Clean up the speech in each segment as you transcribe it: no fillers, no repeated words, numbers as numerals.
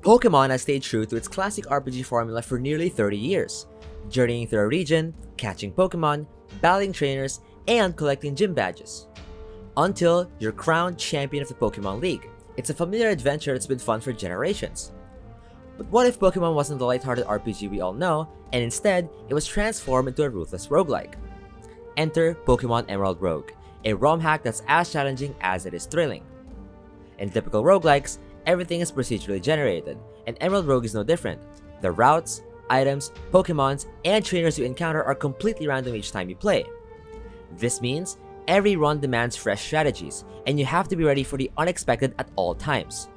Pokémon has stayed true to its classic RPG formula for nearly 30 years, journeying through a region, catching Pokémon, battling trainers, and collecting gym badges. Until you're crowned champion of the Pokémon League, it's a familiar adventure that's been fun for generations. But what if Pokémon wasn't the lighthearted RPG we all know, and instead, it was transformed into a ruthless roguelike? Enter Pokémon Emerald Rogue, a ROM hack that's as challenging as it is thrilling. In typical roguelikes, everything is procedurally generated, and Emerald Rogue is no different. The routes, items, Pokémons, and trainers you encounter are completely random each time you play. This means every run demands fresh strategies, and you have to be ready for the unexpected at all times.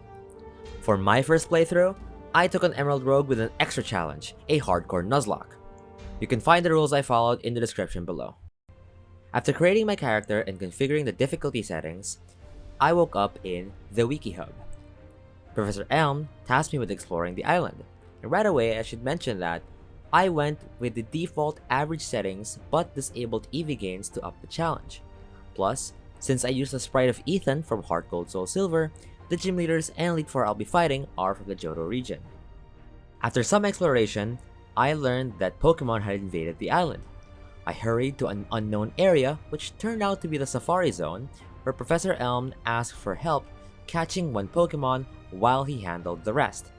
For my first playthrough, I took on Emerald Rogue with an extra challenge, a hardcore Nuzlocke. You can find the rules I followed in the description below. After creating my character and configuring the difficulty settings, I woke up in the Wiki Hub. Professor Elm tasked me with exploring the island, and right away I should mention that I went with the default average settings but disabled EV gains to up the challenge. Plus, since I used the sprite of Ethan from Heart Gold Soul Silver, the gym leaders and Elite Four I'll be fighting are from the Johto region. After some exploration, I learned that Pokemon had invaded the island. I hurried to an unknown area, which turned out to be the Safari Zone, where Professor Elm asked for help catching one Pokemon while he handled the rest.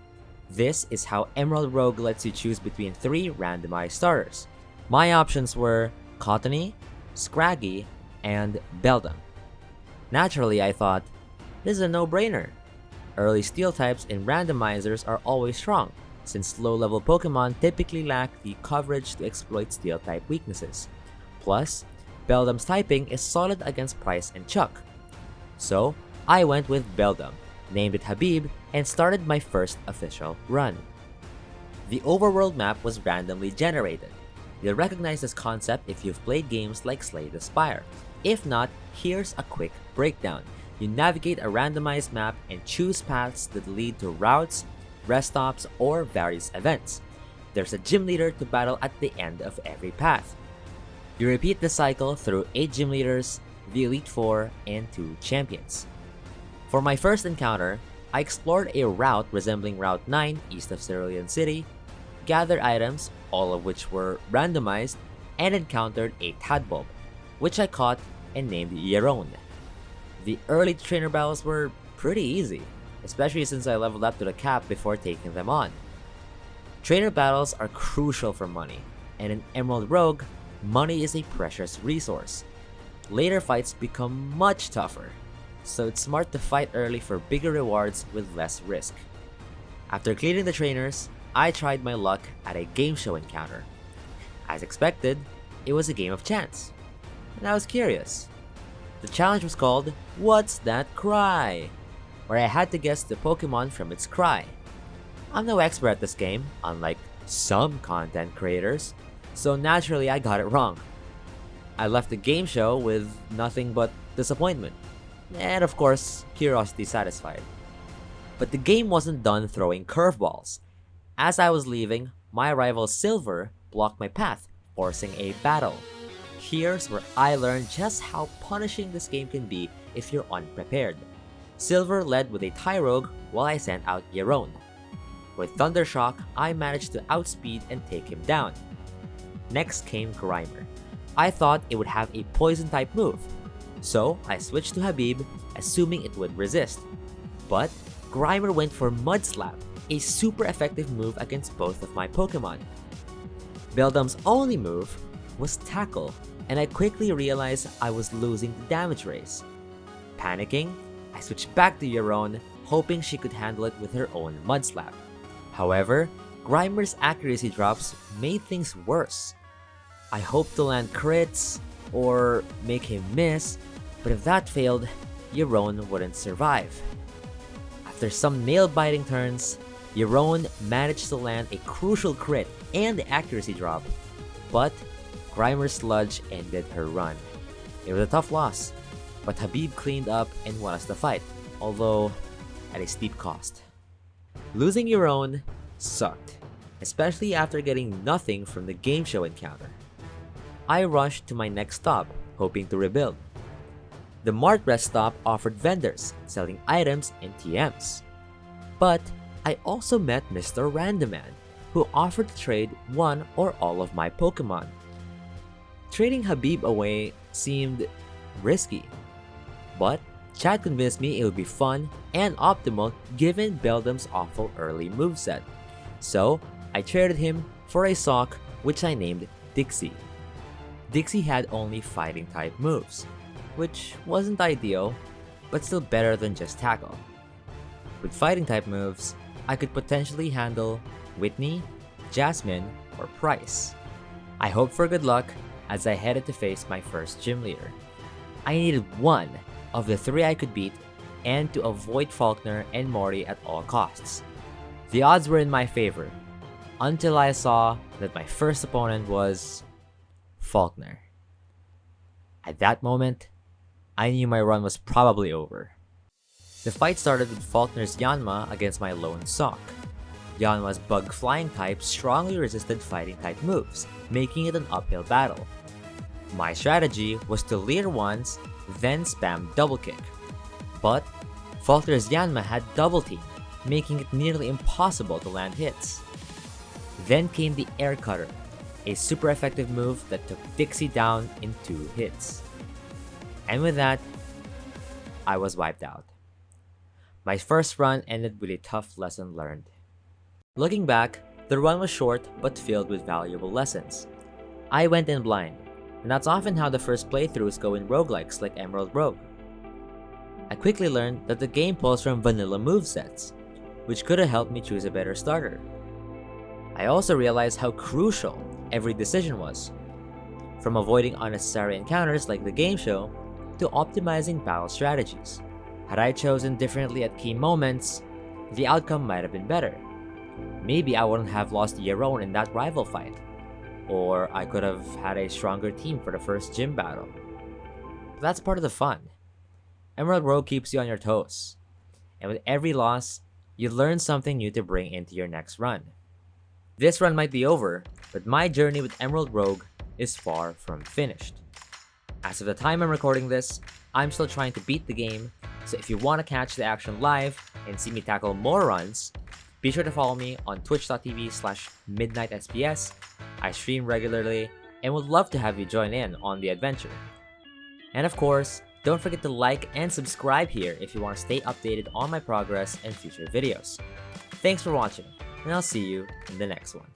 This is how Emerald Rogue lets you choose between 3 randomized starters. My options were Cottony, Scraggy, and Beldum. Naturally, I thought, this is a no-brainer. Early steel types in randomizers are always strong, since low-level Pokemon typically lack the coverage to exploit steel type weaknesses. Plus, Beldum's typing is solid against Price and Chuck. So, I went with Beldum, named it Habib, and started my first official run. The overworld map was randomly generated. You'll recognize this concept if you've played games like Slay the Spire. If not, here's a quick breakdown. You navigate a randomized map and choose paths that lead to routes, rest stops, or various events. There's a gym leader to battle at the end of every path. You repeat the cycle through 8 gym leaders, the Elite Four, and 2 champions. For my first encounter, I explored a route resembling Route 9 east of Cerulean City, gathered items, all of which were randomized, and encountered a Tadbulb, which I caught and named Yeron. The early trainer battles were pretty easy, especially since I leveled up to the cap before taking them on. Trainer battles are crucial for money, and in Emerald Rogue, money is a precious resource. Later fights become much tougher, so it's smart to fight early for bigger rewards with less risk. After clearing the trainers, I tried my luck at a game show encounter. As expected, it was a game of chance, and I was curious. The challenge was called What's That Cry?, where I had to guess the Pokemon from its cry. I'm no expert at this game, unlike some content creators, so naturally I got it wrong. I left the game show with nothing but disappointment, and of course, curiosity satisfied. But the game wasn't done throwing curveballs. As I was leaving, my rival Silver blocked my path, forcing a battle. Here's where I learned just how punishing this game can be if you're unprepared. Silver led with a Tyrogue while I sent out Yeron. With Thundershock, I managed to outspeed and take him down. Next came Grimer. I thought it would have a poison type move, so I switched to Habib, assuming it would resist. But Grimer went for Mud Slap, a super effective move against both of my Pokemon. Beldum's only move was Tackle, and I quickly realized I was losing the damage race. Panicking, I switched back to Yeron, hoping she could handle it with her own Mud Slap. However, Grimer's accuracy drops made things worse. I hoped to land crits or make him miss, but if that failed, Yeron wouldn't survive. After some nail-biting turns, Yeron managed to land a crucial crit and the accuracy drop, but Grimer's Sludge ended her run. It was a tough loss, but Habib cleaned up and won us the fight, although at a steep cost. Losing Yeron sucked, especially after getting nothing from the game show encounter. I rushed to my next stop, hoping to rebuild. The Mart Rest stop offered vendors selling items and TMs, but I also met Mr. Randoman, who offered to trade one or all of my Pokemon. Trading Habib away seemed risky, but Chad convinced me it would be fun and optimal given Beldam's awful early moveset. So I traded him for a sock which I named Dixie. Dixie had only fighting type moves, which wasn't ideal, but still better than just tackle. With fighting type moves, I could potentially handle Whitney, Jasmine, or Price. I hoped for good luck as I headed to face my first gym leader. I needed one of the three I could beat and to avoid Faulkner and Morty at all costs. The odds were in my favor, until I saw that my first opponent was Faulkner. At that moment, I knew my run was probably over. The fight started with Faulkner's Yanma against my lone Sock. Yanma's bug flying type strongly resisted fighting type moves, making it an uphill battle. My strategy was to leer once, then spam double kick. But Faulkner's Yanma had double team, making it nearly impossible to land hits. Then came the Air Cutter, a super effective move that took Dixie down in 2 hits. And with that, I was wiped out. My first run ended with a tough lesson learned. Looking back, the run was short but filled with valuable lessons. I went in blind, and that's often how the first playthroughs go in roguelikes like Emerald Rogue. I quickly learned that the game pulls from vanilla movesets, which could have helped me choose a better starter. I also realized how crucial every decision was, from avoiding unnecessary encounters like the game show to optimizing battle strategies. Had I chosen differently at key moments, the outcome might have been better. Maybe I wouldn't have lost Yaron in that rival fight, or I could have had a stronger team for the first gym battle. But that's part of the fun. Emerald Rogue keeps you on your toes, and with every loss, you learn something new to bring into your next run. This run might be over, but my journey with Emerald Rogue is far from finished. As of the time I'm recording this, I'm still trying to beat the game, so if you want to catch the action live and see me tackle more runs, be sure to follow me on twitch.tv/midnightsps. I stream regularly and would love to have you join in on the adventure. And of course, don't forget to like and subscribe here if you want to stay updated on my progress and future videos. Thanks for watching, and I'll see you in the next one.